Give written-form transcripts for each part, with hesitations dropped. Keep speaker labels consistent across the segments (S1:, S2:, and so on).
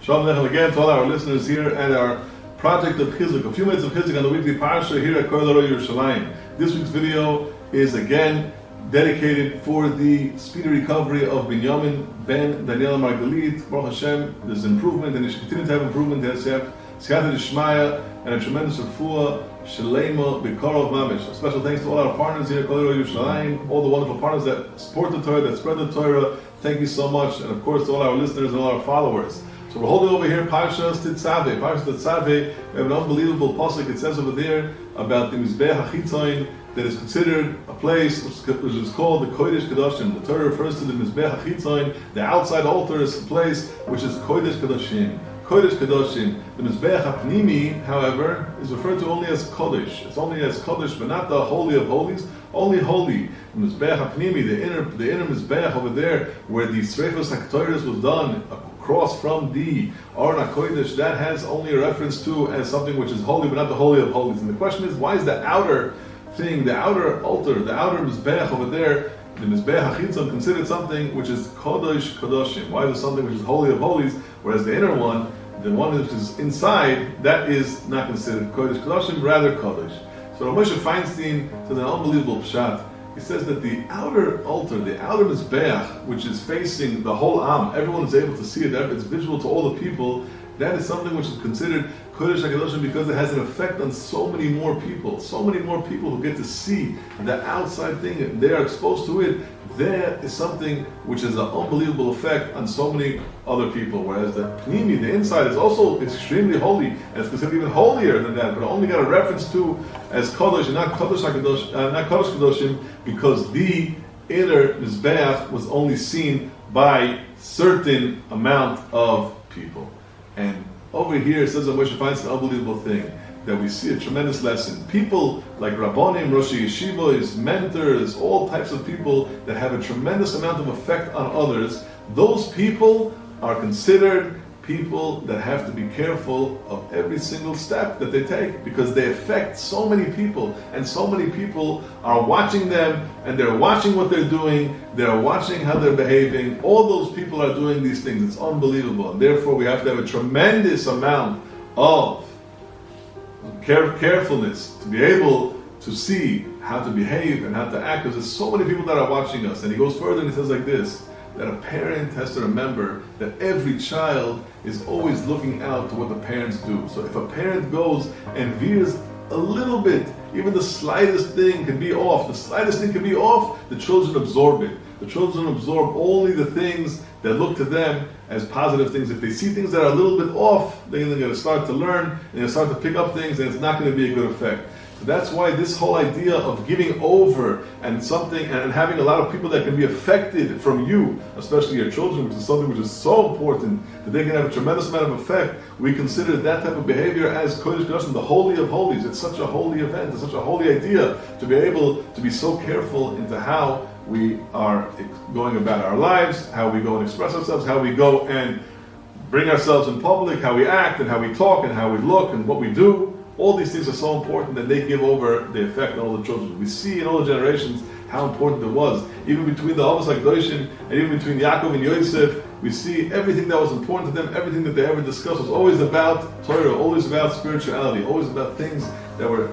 S1: Shalom Aleichem again to all our listeners here at our project of Chizuk. A few minutes of Chizuk on the weekly Parsha here at Kol Haroi Yerushalayim. This week's video is again dedicated for the speedy recovery of Binyamin ben Daniel Margalit. Baruch Hashem, there's improvement and he should continue to have improvement. He has to have Siyata D'Shmaya and a tremendous refuah, Shalema, B'Karov Mamish. A special thanks to all our partners here at Kol Haroi Yerushalayim, all the wonderful partners that support the Torah, that spread the Torah. Thank you so much. And of course to all our listeners and all our followers. So we're holding over here Parshas Tetzaveh. Parshas Tetzaveh, we have an unbelievable pasuk. It says over there about the Mizbeh HaChitzoin that is considered a place which is called the Kodesh Kedoshim. The Torah refers to the Mizbeh HaChitzoin, the outside altar, is a place which is Kodesh Kedoshim. Kodesh Kedoshim. The Mizbeh HaPnimi, however, is referred to only as Kodesh. It's only as Kodesh, but not the Holy of Holies. Only holy. The Mizbeh HaPnimi, the inner Mizbeh over there, where the Sreifos HaKtoros was done across from the Aron HaKodesh, that has only a reference to as something which is holy, but not the Holy of Holies. And the question is, why is the outer thing, the outer altar, the outer Mizbeh over there, the Mizbeh HaChitzon, considered something which is Kodesh Kedoshim? Why is it something which is Holy of Holies, whereas the inner one, the one which is inside, that is not considered Kodesh Kedoshim, rather Kodesh. So Moshe Feinstein says an unbelievable pshat. He says that the outer altar, the outer Mizbeach, which is facing the whole Am, everyone is able to see it, it's visual to all the people, that is something which is considered Kodesh HaKadoshim because it has an effect on so many more people who get to see the outside thing, they are exposed to it. There is something which has an unbelievable effect on so many other people, whereas the Pnimi, the inside, is also extremely holy, and it's considered even holier than that, but only got a reference to as Kodesh and not Kodesh HaKadosh, not Kodesh Kedoshim, because the inner Mizbeach was only seen by certain amount of people. And over here it says that Moshe finds an unbelievable thing, that we see a tremendous lesson. People like Rabbonim, Roshi Yeshivos, mentors, all types of people that have a tremendous amount of effect on others, those people are considered people that have to be careful of every single step that they take, because they affect so many people, and so many people are watching them, and they're watching what they're doing, they're watching how they're behaving. All those people are doing these things. It's unbelievable, and therefore we have to have a tremendous amount of carefulness to be able to see how to behave and how to act, because there's so many people that are watching us. And he goes further and he says like this, that a parent has to remember that every child is always looking out to what the parents do. So if a parent goes and veers a little bit, even the slightest thing can be off, the children absorb it. The children absorb only the things that look to them as positive things. If they see things that are a little bit off, they're going to start to learn, and they're going to start to pick up things, and it's not going to be a good effect. So that's why this whole idea of giving over and something, and having a lot of people that can be affected from you, especially your children, which is something which is so important, that they can have a tremendous amount of effect, we consider that type of behavior as Kodesh Kedoshim, the Holy of Holies. It's such a holy event, it's such a holy idea to be able to be so careful into how we are going about our lives, how we go and express ourselves, how we go and bring ourselves in public, how we act and how we talk and how we look and what we do. All these things are so important that they give over the effect on all the children. We see in all the generations how important it was. Even between the Avos HaKadoshim and even between Yaakov and Yosef, we see everything that was important to them, everything that they ever discussed was always about Torah, always about spirituality, always about things that were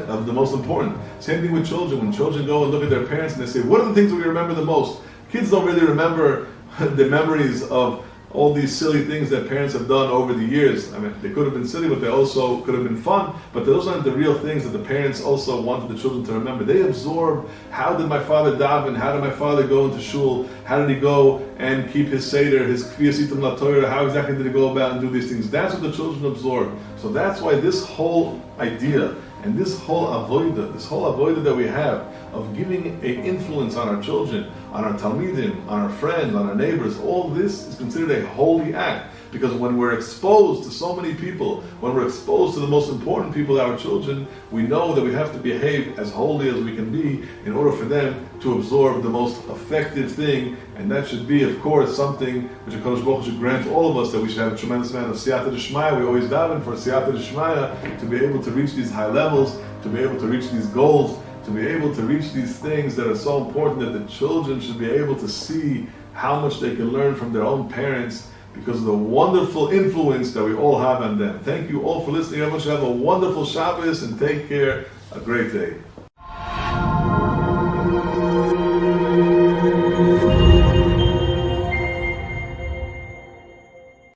S1: of the most important. Same thing with children. When children go and look at their parents and they say, what are the things that we remember the most? Kids don't really remember the memories of all these silly things that parents have done over the years. I mean, they could have been silly, but they also could have been fun, but those aren't the real things that the parents also wanted the children to remember. They absorb, how did my father daven? How did my father go into shul? How did he go and keep his seder, his kfiyas itam la Torah? How exactly did he go about and do these things? That's what the children absorb. So that's why this whole idea and this whole avoida that we have of giving an influence on our children, on our talmidim, on our friends, on our neighbors, all this is considered a holy act. Because when we're exposed to so many people, when we're exposed to the most important people, our children, we know that we have to behave as holy as we can be in order for them to absorb the most effective thing. And that should be, of course, something which HaKadosh Baruch Hu should grant all of us, that we should have a tremendous amount of Siyata D'Shmaya. We always daven for Siyata D'Shmaya to be able to reach these high levels, to be able to reach these goals, to be able to reach these things that are so important, that the children should be able to see how much they can learn from their own parents, because of the wonderful influence that we all have on them. Thank you all for listening. Everyone should have a wonderful Shabbos and take care. A great day.